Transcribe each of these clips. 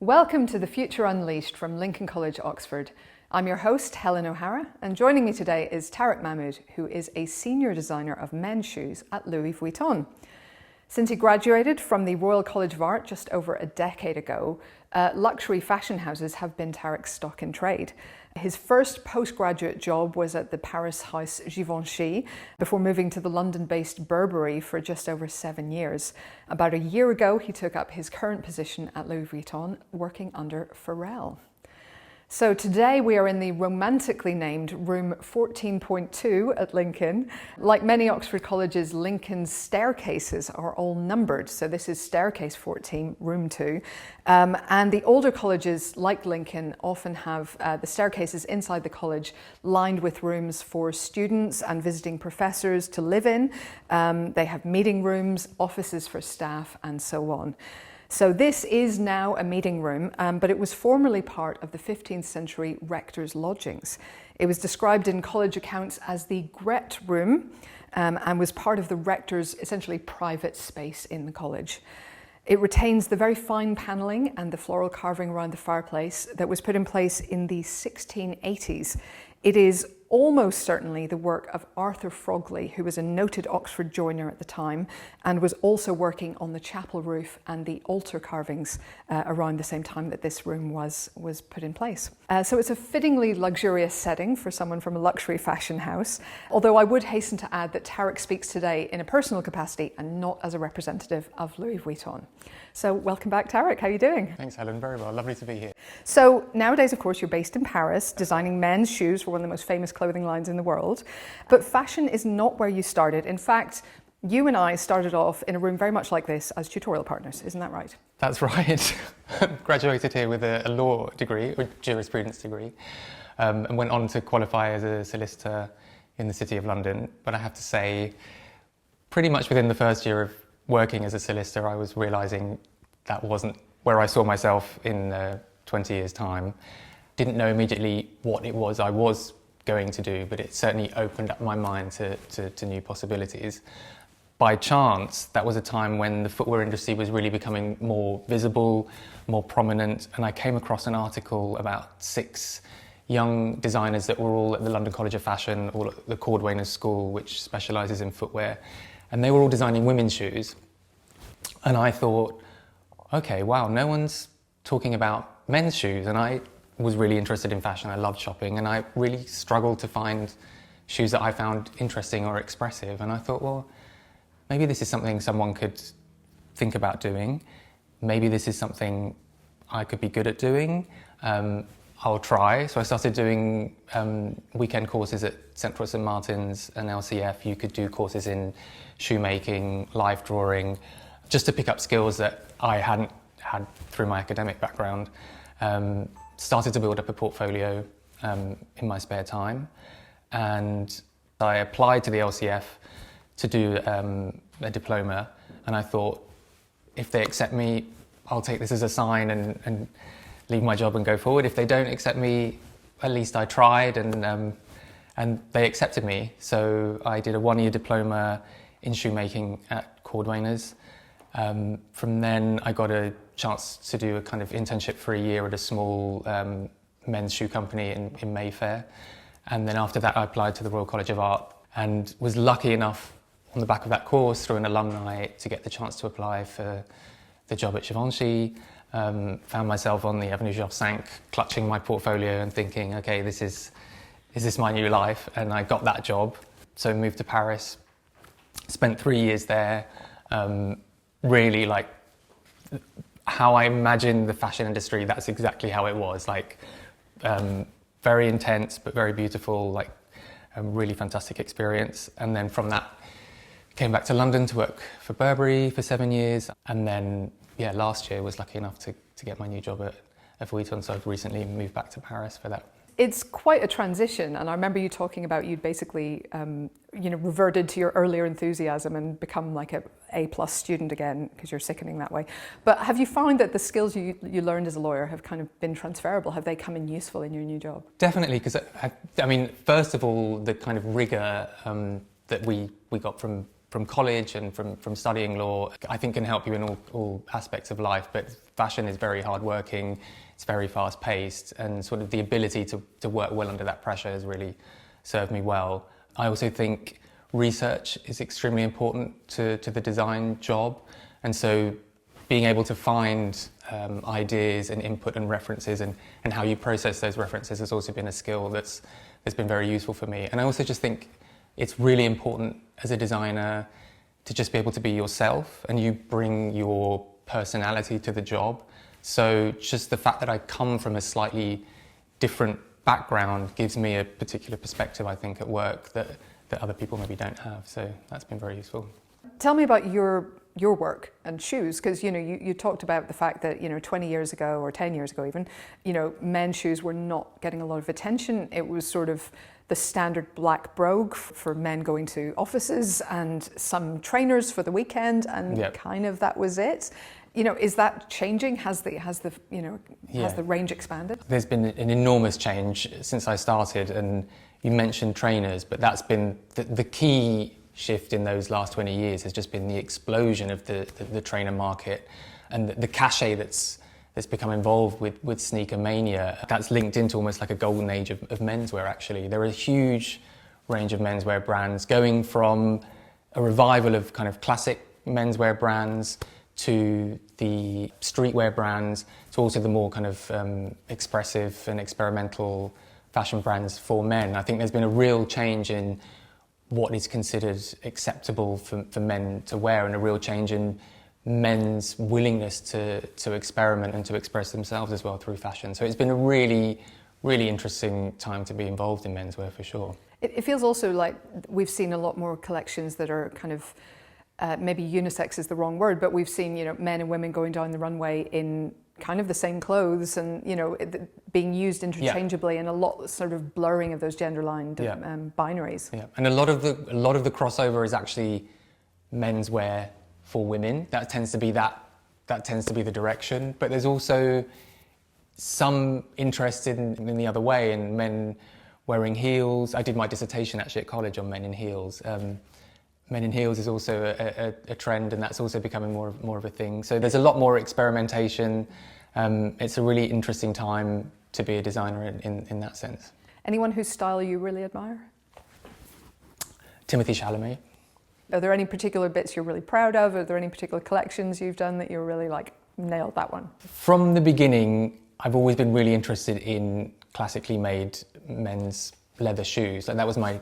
Welcome to The Future Unleashed from Lincoln College, Oxford. I'm your host, Helen O'Hara, and joining me today is Tariq Mahmoud, who is a senior designer of men's shoes at Louis Vuitton. Since he graduated from the Royal College of Art just over a decade ago, luxury fashion houses have been Tariq's stock in trade. His first postgraduate job was at the Paris house Givenchy before moving to the London-based Burberry for just over 7 years. About a year ago, he took up his current position at Louis Vuitton, working under Pharrell. So today we are in the romantically named room 14.2 at Lincoln. Like many Oxford colleges, Lincoln's staircases are all numbered. So this is staircase 14, room 2. And the older colleges, like Lincoln, often have the staircases inside the college lined with rooms for students and visiting professors to live in. They have meeting rooms, offices for staff, and so on. So this is now a meeting room, but it was formerly part of the 15th century rector's lodgings. It was described in college accounts as the Gret room and was part of the rector's essentially private space in the college. It retains the very fine panelling and the floral carving around the fireplace that was put in place in the 1680s. It is almost certainly the work of Arthur Frogley, who was a noted Oxford joiner at the time and was also working on the chapel roof and the altar carvings around the same time that this room was put in place. So it's a fittingly luxurious setting for someone from a luxury fashion house, although I would hasten to add that Tariq speaks today in a personal capacity and not as a representative of Louis Vuitton. So welcome back, Tariq. How are you doing? Thanks, Helen. Very well. Lovely to be here. So nowadays, of course, you're based in Paris, designing men's shoes for one of the most famous clothing lines in the world. But fashion is not where you started. In fact, you and I started off in a room very much like this as tutorial partners. Isn't that right? That's right. Graduated here with a law degree, a jurisprudence degree, and went on to qualify as a solicitor in the City of London. But I have to say, pretty much within the first year of working as a solicitor, I was realising that wasn't where I saw myself in 20 years' time. Didn't know immediately what it was I was going to do, but it certainly opened up my mind to new possibilities. By chance, that was a time when the footwear industry was really becoming more visible, more prominent, and I came across an article about 6 young designers that were all at the London College of Fashion, all at the Cordwainers School, which specialises in footwear, and they were all designing women's shoes. And I thought, okay, wow, no one's talking about men's shoes, and I was really interested in fashion. I loved shopping, and I really struggled to find shoes that I found interesting or expressive. And I thought, well, maybe this is something someone could think about doing. Maybe this is something I could be good at doing. I'll try. So I started doing weekend courses at Central St Martin's and LCF. You could do courses in shoemaking, life drawing, just to pick up skills that I hadn't had through my academic background. Started to build up a portfolio in my spare time, and I applied to the LCF to do a diploma, and I thought, if they accept me, I'll take this as a sign and leave my job and go forward. If they don't accept me, at least I tried, and they accepted me. So I did a 1-year diploma in shoemaking at Cordwainers. From then I got a chance to do a kind of internship for a year at a small men's shoe company in Mayfair. And then after that I applied to the Royal College of Art and was lucky enough on the back of that course through an alumni to get the chance to apply for the job at Givenchy. Found myself on the Avenue Georges V, clutching my portfolio and thinking, okay, is this my new life? And I got that job. So moved to Paris, spent 3 years there. Really, like, how I imagined the fashion industry, that's exactly how it was. Like, very intense, but very beautiful, like a really fantastic experience. And then from that, came back to London to work for Burberry for 7 years. And then, yeah, last year was lucky enough to get my new job at Vuitton. So I've recently moved back to Paris for that. It's quite a transition, and I remember you talking about you'd basically, reverted to your earlier enthusiasm and become like a A+ student again, because you're sickening that way. But have you found that the skills you learned as a lawyer have kind of been transferable? Have they come in useful in your new job? Definitely, because I mean, first of all, the kind of rigour that we got from from college and from studying law, I think can help you in all aspects of life. But fashion is very hardworking, it's very fast paced, and sort of the ability to work well under that pressure has really served me well. I also think research is extremely important to the design job, and so being able to find ideas and input and references and how you process those references has also been a skill that's been very useful for me. And I also just think it's really important as a designer to just be able to be yourself, and you bring your personality to the job. So just the fact that I come from a slightly different background gives me a particular perspective, I think, at work that other people maybe don't have. So that's been very useful. Tell me about your work and shoes, because you talked about the fact that 20 years ago or 10 years ago even, men's shoes were not getting a lot of attention. It was sort of the standard black brogue for men going to offices and some trainers for the weekend, and kind of that was it. Is that changing? Has the range expanded? There's been an enormous change since I started, and you mentioned trainers, but that's been the key shift in those last 20 years has just been the explosion of the trainer market and the cachet that's become involved with sneaker mania. That's linked into almost like a golden age of menswear, actually. There are a huge range of menswear brands, going from a revival of kind of classic menswear brands to the streetwear brands to also the more kind of expressive and experimental fashion brands for men. I think there's been a real change in what is considered acceptable for men to wear, and a real change in men's willingness to experiment and to express themselves as well through fashion. So it's been a really, really interesting time to be involved in menswear, for sure. It feels also like we've seen a lot more collections that are kind of, maybe unisex is the wrong word, but we've seen men and women going down the runway in kind of the same clothes and being used interchangeably, and a lot sort of blurring of those gender line binaries. Yeah, and a lot of the crossover is actually menswear for women. That tends to be the direction. But there's also some interest in the other way, in men wearing heels. I did my dissertation actually at college on men in heels. Men in heels is also a trend, and that's also becoming more of a thing. So there's a lot more experimentation. It's a really interesting time to be a designer in that sense. Anyone whose style you really admire? Timothée Chalamet. Are there any particular bits you're really proud of? Are there any particular collections you've done that you're really nailed that one? From the beginning, I've always been really interested in classically made men's leather shoes. And that was my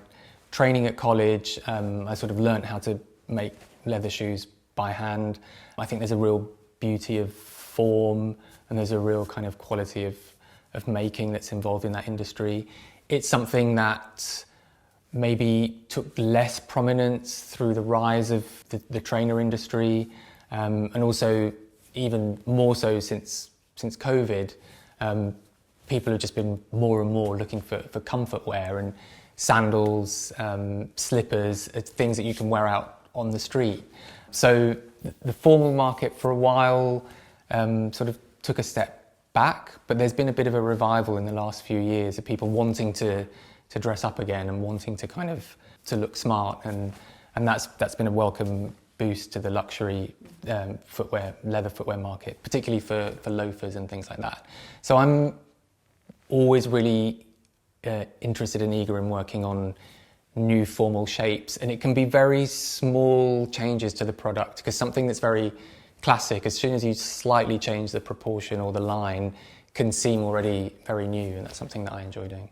training at college. I sort of learned how to make leather shoes by hand. I think there's a real beauty of form, and there's a real kind of quality of making that's involved in that industry. It's something that maybe took less prominence through the rise of the trainer industry, and also even more so since COVID. People have just been more and more looking for comfort wear, and sandals, slippers, things that you can wear out on the street. So the formal market for a while sort of took a step back, but there's been a bit of a revival in the last few years of people wanting to dress up again and wanting to kind of to look smart, and that's been a welcome boost to the luxury leather footwear market, particularly for loafers and things like that. So I'm always really interested and eager in working on new formal shapes, and it can be very small changes to the product, because something that's very classic, as soon as you slightly change the proportion or the line, can seem already very new, and that's something that I enjoy doing.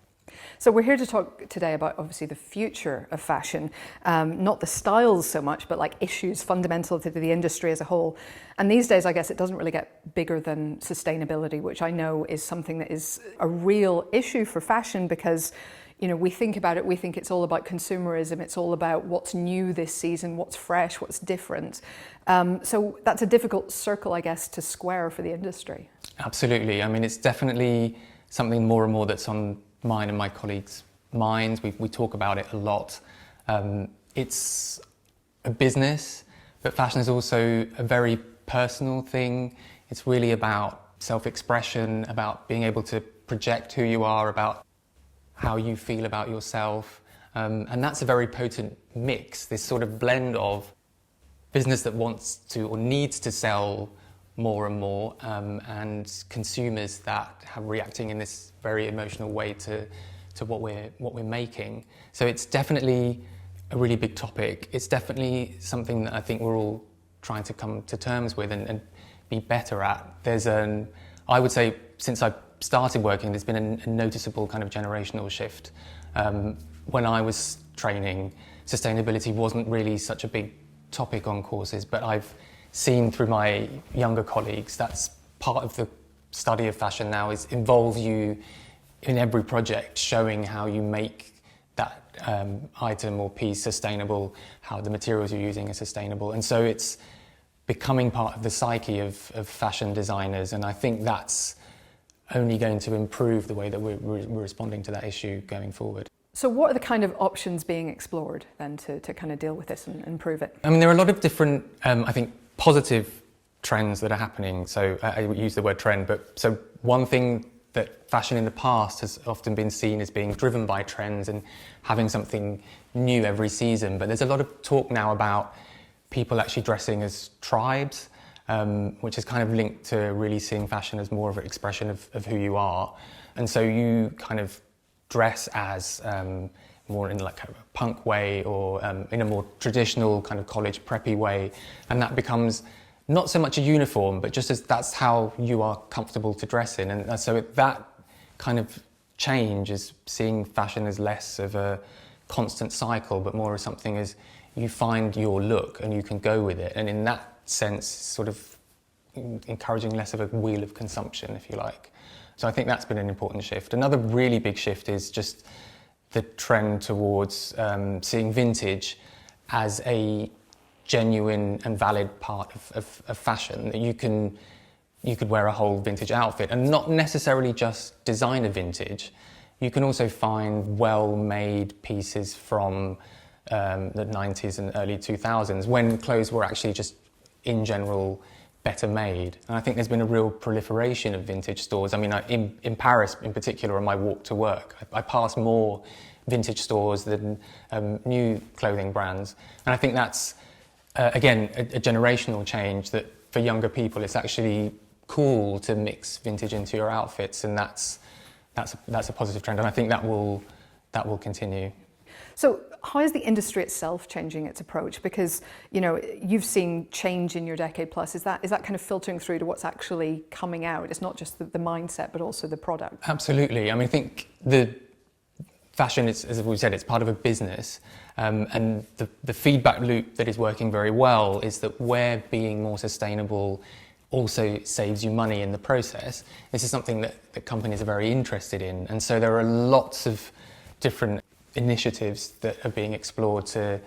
So we're here to talk today about obviously the future of fashion, not the styles so much, but like issues fundamental to the industry as a whole. And these days, I guess it doesn't really get bigger than sustainability, which I know is something that is a real issue for fashion, because we think about it, we think it's all about consumerism, it's all about what's new this season, what's fresh, what's different. So that's a difficult circle, I guess, to square for the industry. Absolutely. I mean, it's definitely something more and more that's on mine and my colleagues' minds. We talk about it a lot. It's a business, but fashion is also a very personal thing. It's really about self-expression, about being able to project who you are, about how you feel about yourself. And that's a very potent mix, this sort of blend of business that wants to or needs to sell more and more, and consumers that are reacting in this very emotional way to what we're making. So it's definitely a really big topic. It's definitely something that I think we're all trying to come to terms with and be better at. I would say since I started working, there's been a noticeable kind of generational shift. When I was training, sustainability wasn't really such a big topic on courses, but I've seen through my younger colleagues that's part of the study of fashion now, is involve you in every project, showing how you make that item or piece sustainable, how the materials you're using are sustainable. And so it's becoming part of the psyche of fashion designers, and I think that's only going to improve the way that we're responding to that issue going forward. So what are the kind of options being explored then to kind of deal with this and improve it? I mean, there are a lot of different, I think, positive trends that are happening. So I use the word trend, but so one thing that fashion in the past has often been seen as being driven by trends and having something new every season. But there's a lot of talk now about people actually dressing as tribes, which is kind of linked to really seeing fashion as more of an expression of who you are. And so you kind of dress as more in like a punk way or in a more traditional kind of college preppy way. And that becomes not so much a uniform, but just as that's how you are comfortable to dress in. And so that kind of change is seeing fashion as less of a constant cycle, but more as something as you find your look and you can go with it. And in that sense, sort of encouraging less of a wheel of consumption, if you like. So I think that's been an important shift. Another really big shift is just the trend towards seeing vintage as a genuine and valid part of fashion, that you could wear a whole vintage outfit and not necessarily just designer vintage. You can also find well-made pieces from the 90s and early 2000s when clothes were actually just in general better made. And I think there's been a real proliferation of vintage stores. I mean, in Paris in particular, on my walk to work, I pass more vintage stores than new clothing brands. And I think that's again, a generational change, that for younger people it's actually cool to mix vintage into your outfits, and that's a positive trend, and I think that will continue. So how is the industry itself changing its approach? Because, you know, you've seen change in your decade plus. Is that kind of filtering through to what's actually coming out? It's not just the mindset, but also the product. Absolutely. I mean, I think the fashion is, as we said, it's part of a business. And the feedback loop that is working very well is that where being more sustainable also saves you money in the process. This is something that companies are very interested in. And so there are lots of different initiatives that are being explored to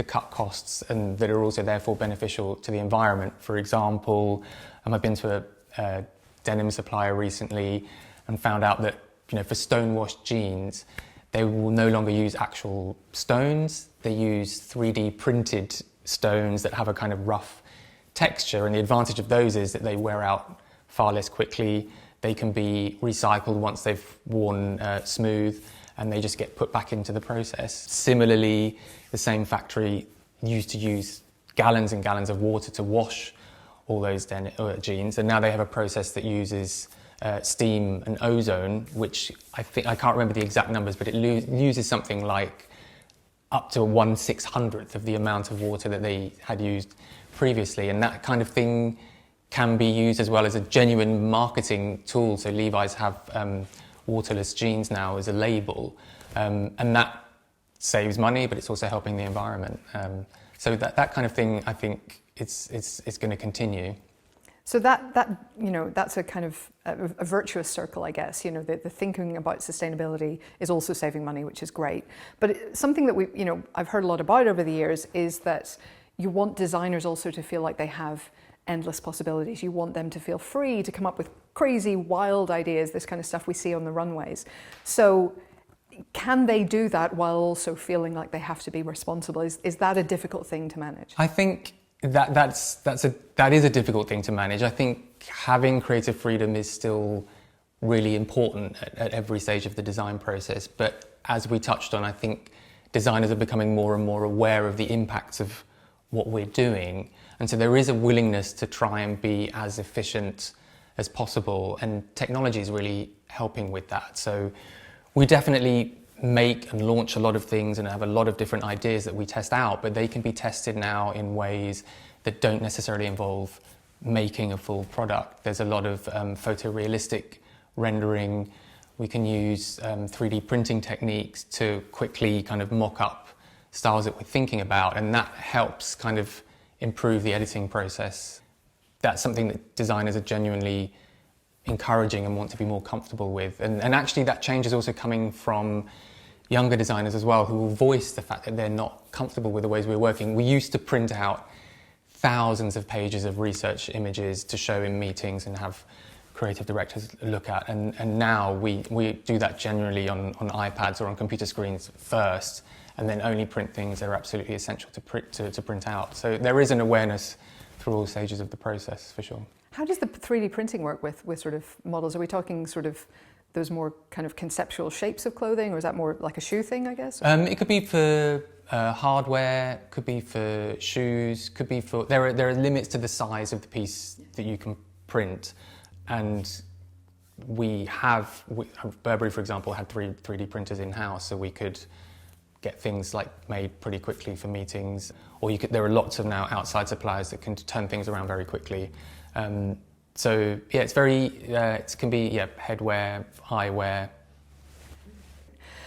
cut costs and that are also therefore beneficial to the environment. For example, I've been to a denim supplier recently and found out that, you know, for stonewashed jeans, they will no longer use actual stones. They use 3D printed stones that have a kind of rough texture, and the advantage of those is that they wear out far less quickly. They can be recycled once they've worn smooth, and they just get put back into the process. Similarly, the same factory used to use gallons and gallons of water to wash all those jeans, and now they have a process that uses steam and ozone, which I can't remember the exact numbers, but it uses something like up to 1/600th of the amount of water that they had used previously. And that kind of thing can be used as well as a genuine marketing tool. So Levi's have waterless jeans now as a label, and that saves money, but it's also helping the environment. So that kind of thing, I think it's going to continue. So that you know, that's a kind of a virtuous circle, I guess. You know, the thinking about sustainability is also saving money, which is great. But something that I've heard a lot about over the years is that you want designers also to feel like they have endless possibilities. You want them to feel free to come up with crazy, wild ideas, this kind of stuff we see on the runways. So can they do that while also feeling like they have to be responsible? Is that a difficult thing to manage? I think that is a difficult thing to manage. I think having creative freedom is still really important at every stage of the design process. But as we touched on, I think designers are becoming more and more aware of the impacts of what we're doing. And so there is a willingness to try and be as efficient as possible, and technology is really helping with that. So we definitely make and launch a lot of things and have a lot of different ideas that we test out, but they can be tested now in ways that don't necessarily involve making a full product. There's a lot of photorealistic rendering. We can use 3D printing techniques to quickly kind of mock up styles that we're thinking about, and that helps kind of improve the editing process. That's something that designers are genuinely encouraging and want to be more comfortable with. And actually that change is also coming from younger designers as well, who will voice the fact that they're not comfortable with the ways we're working. We used to print out thousands of pages of research images to show in meetings and have creative directors look at, and now we do that generally on iPads or on computer screens first, and then only print things that are absolutely essential to print out. So there is an awareness through all stages of the process, for sure. How does the 3D printing work with sort of models? Are we talking sort of those more kind of conceptual shapes of clothing, or is that more like a shoe thing, I guess? It could be for hardware, could be for shoes, could be for... There are limits to the size of the piece that you can print, and Burberry, for example, had 3D printers in-house, so we could get things like made pretty quickly for meetings, or there are lots of now outside suppliers that can turn things around very quickly. So yeah, it's very, it can be headwear, eyewear.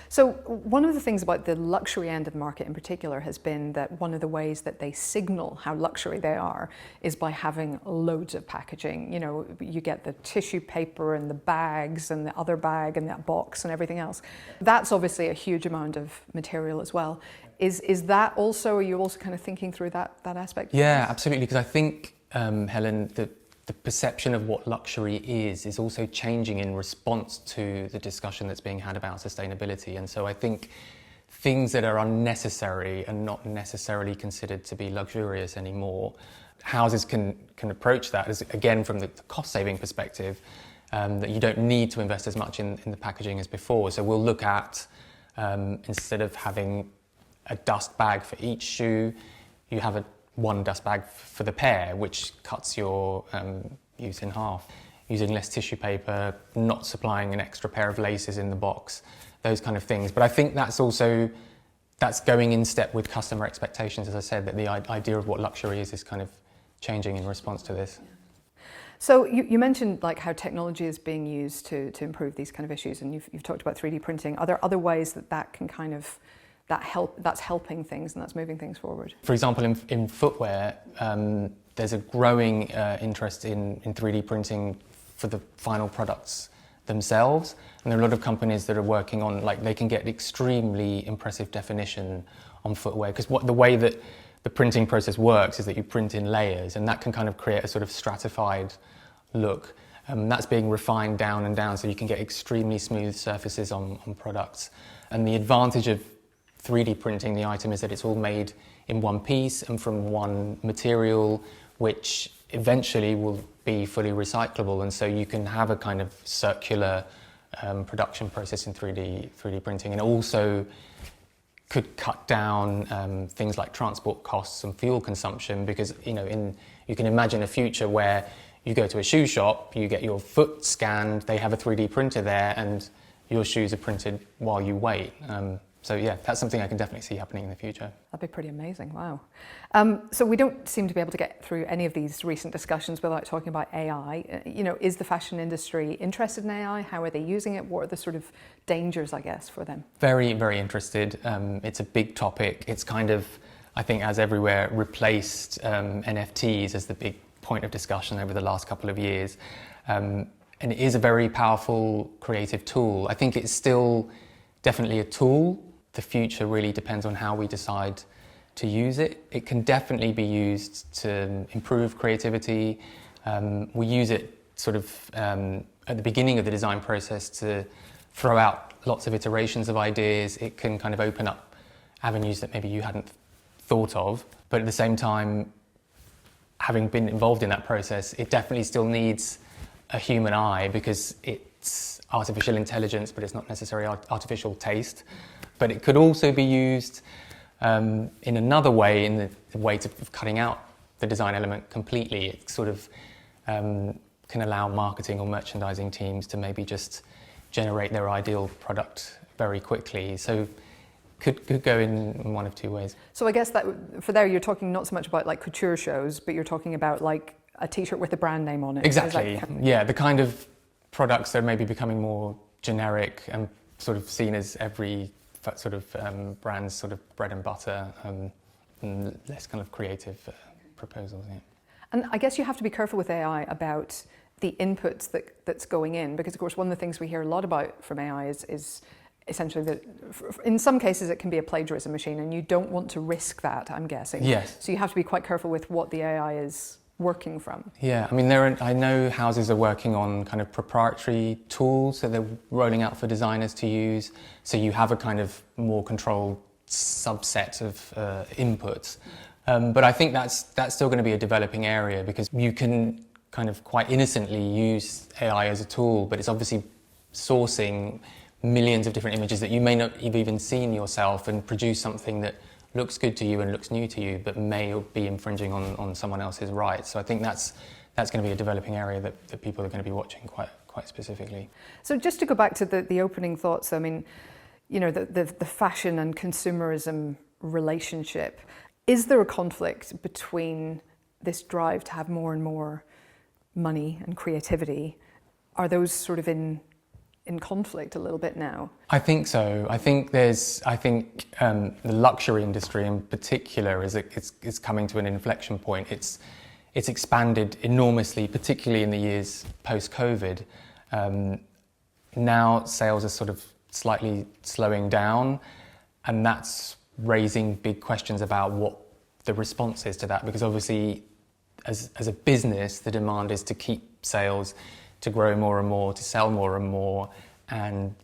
So one of the things about the luxury end of the market in particular has been that one of the ways that they signal how luxury they are is by having loads of packaging. You know, you get the tissue paper and the bags and the other bag and that box and everything else. That's obviously a huge amount of material as well. Is that also, are you also kind of thinking through that aspect? Yeah, absolutely, because I think, Helen, the perception of what luxury is also changing in response to the discussion that's being had about sustainability. And so I think things that are unnecessary and not necessarily considered to be luxurious anymore, houses can approach that as, again, from the cost-saving perspective, that you don't need to invest as much in the packaging as before. So we'll look at, instead of having a dust bag for each shoe, you have one dust bag for the pair, which cuts your use in half. Using less tissue paper, not supplying an extra pair of laces in the box, those kind of things. But I think that's going in step with customer expectations, as I said, that the idea of what luxury is kind of changing in response to this. So you mentioned like how technology is being used to improve these kind of issues, and you've talked about 3D printing. Are there other ways that can kind of that's helping things and that's moving things forward? For example, in footwear, there's a growing interest in 3D printing for the final products themselves, and there are a lot of companies that are working on, like, they can get extremely impressive definition on footwear, because the way that the printing process works is that you print in layers, and that can kind of create a sort of stratified look. That's being refined down and down, so you can get extremely smooth surfaces on products. And the advantage of 3D printing the item is that it's all made in one piece and from one material, which eventually will be fully recyclable, and so you can have a kind of circular production process in 3D printing, and also could cut down things like transport costs and fuel consumption, because you can imagine a future where you go to a shoe shop, you get your foot scanned, they have a 3D printer there, and your shoes are printed while you wait. So yeah, that's something I can definitely see happening in the future. That'd be pretty amazing, wow. So we don't seem to be able to get through any of these recent discussions without talking about AI. Is the fashion industry interested in AI? How are they using it? What are the sort of dangers, I guess, for them? Very, very interested. It's a big topic. It's kind of, I think, as everywhere, replaced NFTs as the big point of discussion over the last couple of years. And it is a very powerful creative tool. I think it's still definitely a tool. The future really depends on how we decide to use it. It can definitely be used to improve creativity. We use it sort of at the beginning of the design process to throw out lots of iterations of ideas. It can kind of open up avenues that maybe you hadn't thought of. But at the same time, having been involved in that process, it definitely still needs a human eye, because it's artificial intelligence, but it's not necessarily artificial taste. But it could also be used In another way, in the way of cutting out the design element completely, it sort of can allow marketing or merchandising teams to maybe just generate their ideal product very quickly. So could go in one of two ways. So I guess that for there you're talking not so much about like couture shows, but you're talking about like a t-shirt with a brand name on it. Exactly. Yeah, the kind of products that are maybe becoming more generic and sort of seen as every sort of brand's sort of bread and butter, and less kind of creative proposals. Yeah. And I guess you have to be careful with AI about the inputs that's going in, because of course one of the things we hear a lot about from AI is essentially that in some cases it can be a plagiarism machine, and you don't want to risk that, I'm guessing. Yes. So you have to be quite careful with what the AI is working from. Yeah, I mean, I know houses are working on kind of proprietary tools that they're rolling out for designers to use, so you have a kind of more controlled subset of inputs. But I think that's still going to be a developing area, because you can kind of quite innocently use AI as a tool, but it's obviously sourcing millions of different images that you may not have even seen yourself and produce something that looks good to you and looks new to you, but may be infringing on someone else's rights. So I think that's going to be a developing area that people are going to be watching quite specifically. So just to go back to the opening thoughts, I mean, you know, the fashion and consumerism relationship, is there a conflict between this drive to have more and more money and creativity? Are those sort of in conflict a little bit now? I think so. I think the luxury industry in particular is coming to an inflection point. It's expanded enormously, particularly in the years post-COVID. Now sales are sort of slightly slowing down, and that's raising big questions about what the response is to that, because obviously as a business the demand is to keep sales, to grow more and more, to sell more and more, and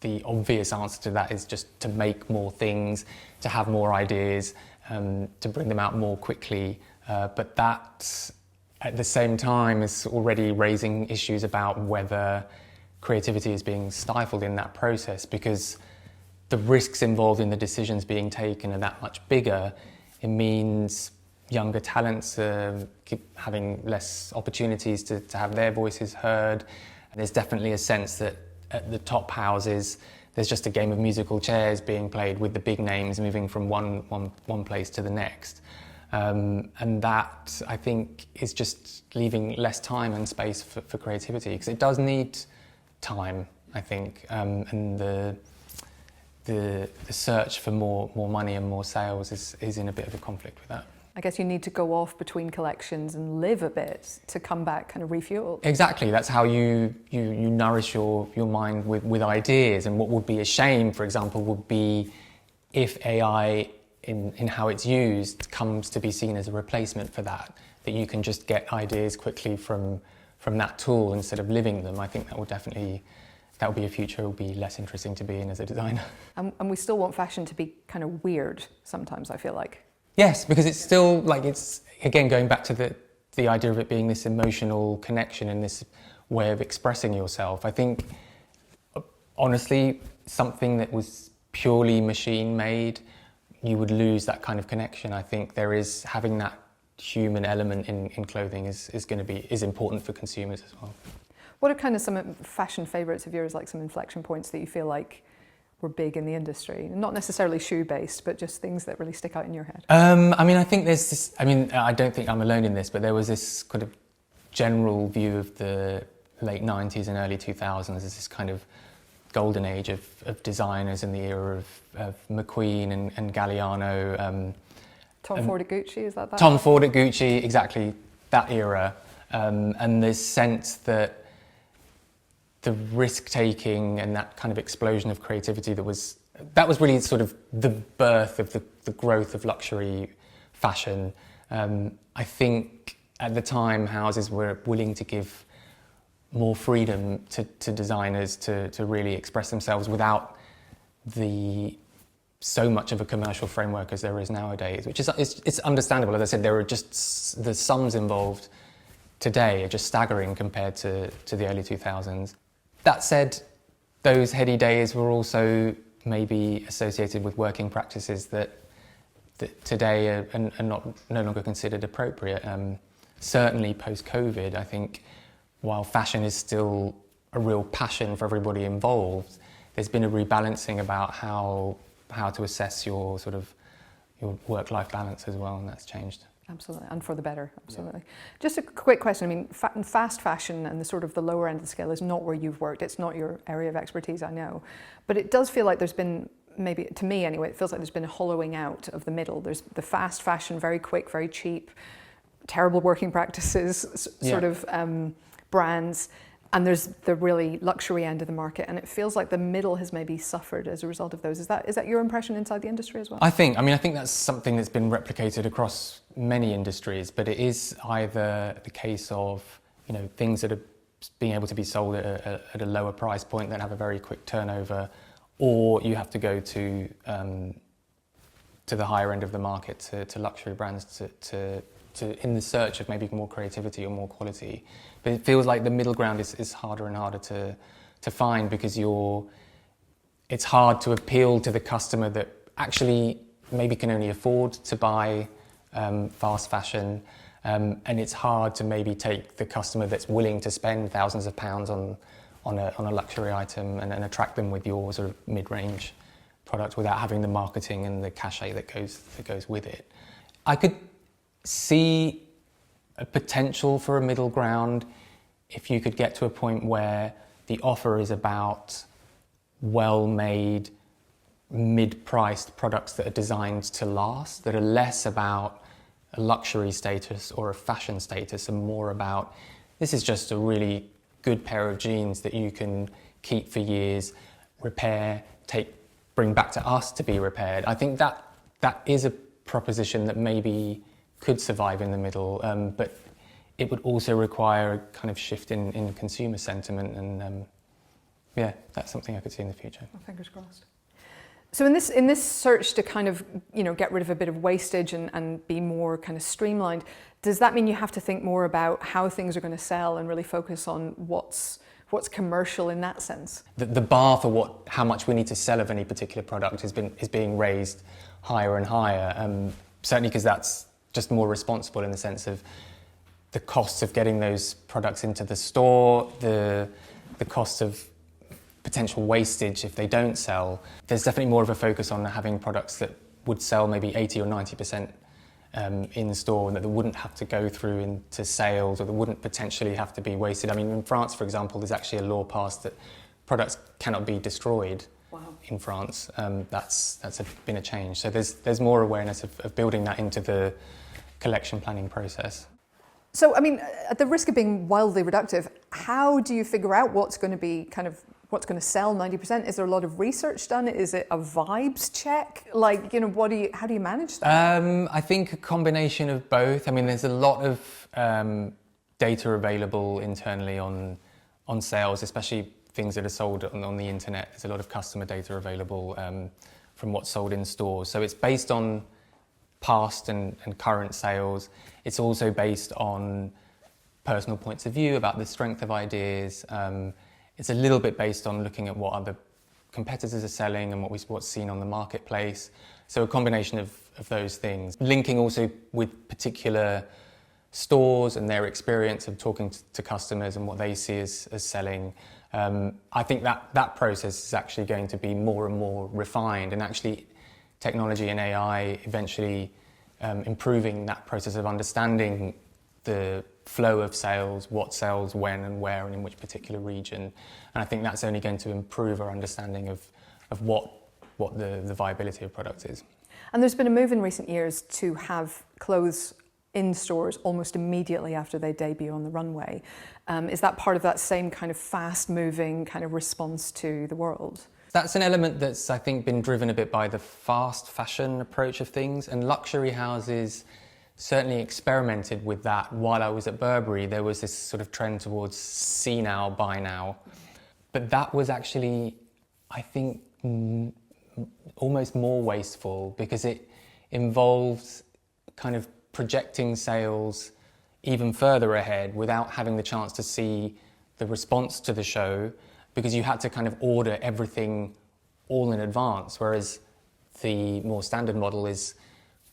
the obvious answer to that is just to make more things, to have more ideas, to bring them out more quickly. But that, at the same time, is already raising issues about whether creativity is being stifled in that process, because the risks involved in the decisions being taken are that much bigger. It means younger talents keep having less opportunities to have their voices heard. And there's definitely a sense that at the top houses, there's just a game of musical chairs being played with the big names moving from one place to the next. And that, I think, is just leaving less time and space for creativity, because it does need time, I think, and the search for more money and more sales is in a bit of a conflict with that. I guess you need to go off between collections and live a bit to come back kind of refueled. Exactly, that's how you nourish your mind with ideas. And what would be a shame, for example, would be if AI in how it's used comes to be seen as a replacement for that you can just get ideas quickly from that tool instead of living them. I think that will be a future will be less interesting to be in as a designer. And we still want fashion to be kind of weird sometimes, I feel like. Yes, because it's still like, it's again going back to the idea of it being this emotional connection and this way of expressing yourself. I think, honestly, something that was purely machine made, you would lose that kind of connection. I think having that human element in clothing is important for consumers as well. What are kind of some fashion favourites of yours, like some inflection points that you feel like were big in the industry? Not necessarily shoe-based, but just things that really stick out in your head. I mean, I think there's this, I don't think I'm alone in this, but there was this kind of general view of the late 90s and early 2000s as this kind of golden age of designers in the era of McQueen and Galliano. Tom Ford at Gucci, is that? Tom Ford at Gucci, exactly, that era. And this sense that the risk-taking and that kind of explosion of creativity that was really sort of the birth of the growth of luxury fashion. I think at the time houses were willing to give more freedom to designers to really express themselves without so much of a commercial framework as there is nowadays, which is it's understandable. As I said, there are just the sums involved today are just staggering compared to the early 2000s. That said, those heady days were also maybe associated with working practices that that today are no longer considered appropriate. Certainly post-COVID, I think while fashion is still a real passion for everybody involved, there's been a rebalancing about how to assess your work-life balance as well, and that's changed. Absolutely, and for the better, absolutely. Yeah. Just a quick question, I mean, fast fashion and the lower end of the scale is not where you've worked, it's not your area of expertise, I know, but it does feel like there's been, maybe to me anyway, it feels like there's been a hollowing out of the middle. There's the fast fashion, very quick, very cheap, terrible working practices brands, and there's the really luxury end of the market, and it feels like the middle has maybe suffered as a result of those. Is that your impression inside the industry as well? I think that's something that's been replicated across many industries, but it is either the case of, things that are being able to be sold at a lower price point that have a very quick turnover, or you have to go to the higher end of the market, to luxury brands to in the search of maybe more creativity or more quality. But it feels like the middle ground is harder and harder to find, because it's hard to appeal to the customer that actually maybe can only afford to buy fast fashion, and it's hard to maybe take the customer that's willing to spend thousands of pounds on a luxury item and attract them with your sort of mid-range product without having the marketing and the cachet that goes with it. I could see a potential for a middle ground if you could get to a point where the offer is about well-made, mid-priced products that are designed to last, that are less about a luxury status or a fashion status and more about, this is just a really good pair of jeans that you can keep for years, repair, bring back to us to be repaired. I think that is a proposition that maybe could survive in the middle, but it would also require a kind of shift in consumer sentiment, and that's something I could see in the future. Well, fingers crossed. So in this search to kind of get rid of a bit of wastage and be more kind of streamlined, does that mean you have to think more about how things are going to sell and really focus on what's commercial in that sense? The bar for how much we need to sell of any particular product is being raised higher and higher. Certainly because that's just more responsible in the sense of the costs of getting those products into the store, the cost of potential wastage if they don't sell. There's definitely more of a focus on having products that would sell maybe 80 or 90% in store, and that they wouldn't have to go through into sales, or that wouldn't potentially have to be wasted. I mean, in France, for example, there's actually a law passed that products cannot be destroyed. Wow. In France. That's been a change. So there's more awareness of building that into the collection planning process. So, I mean, at the risk of being wildly reductive, how do you figure out what's going to sell 90%? Is there a lot of research done? Is it a vibes check? How do you manage that? I think a combination of both. I mean, there's a lot of data available internally on sales, especially things that are sold on the internet. There's a lot of customer data available from what's sold in stores. So it's based on past and current sales. It's also based on personal points of view about the strength of ideas. It's a little bit based on looking at what other competitors are selling and what's seen on the marketplace. So a combination of those things. Linking also with particular stores and their experience of talking to customers and what they see as selling. I think that process is actually going to be more and more refined, and actually technology and AI eventually improving that process of understanding the flow of sales, what sells when and where and in which particular region. And I think that's only going to improve our understanding of what the viability of products is. And there's been a move in recent years to have clothes in stores almost immediately after they debut on the runway. Is that part of that same kind of fast-moving kind of response to the world? That's an element that's, I think, been driven a bit by the fast fashion approach of things, and luxury houses certainly experimented with that. While I was at Burberry, there was this sort of trend towards see now, buy now. But that was actually, I think, almost more wasteful, because it involved kind of projecting sales even further ahead without having the chance to see the response to the show, because you had to kind of order everything all in advance, whereas the more standard model is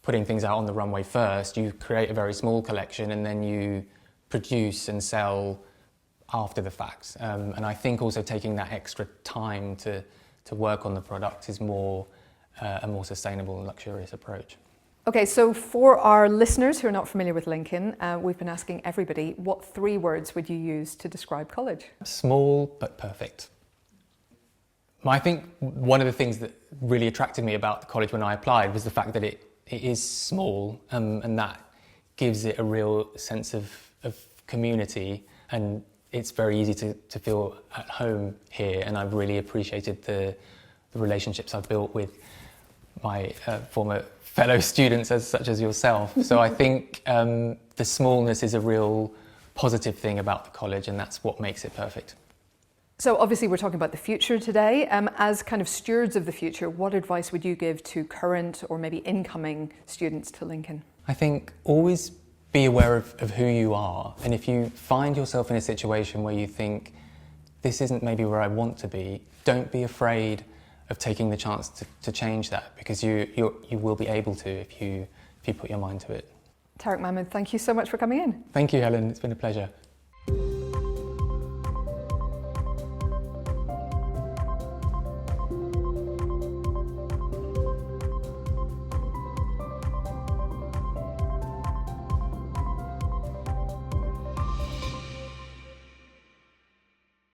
putting things out on the runway first. You create a very small collection and then you produce and sell after the fact. And I think also taking that extra time to work on the product is a more sustainable and luxurious approach. Okay, so for our listeners who are not familiar with Lincoln, we've been asking everybody, what 3 words would you use to describe college? Small but perfect. I think one of the things that really attracted me about the college when I applied was the fact that it is small, and that gives it a real sense of community, and it's very easy to feel at home here, and I've really appreciated the relationships I've built with my former fellow students such as yourself. So I think the smallness is a real positive thing about the college, and that's what makes it perfect. So obviously we're talking about the future today. As kind of stewards of the future, what advice would you give to current or maybe incoming students to Lincoln? I think always be aware of who you are, and if you find yourself in a situation where you think this isn't maybe where I want to be, don't be afraid of taking the chance to change that, because you will be able to if you put your mind to it. Tariq Mahmoud, thank you so much for coming in. Thank you, Helen. It's been a pleasure.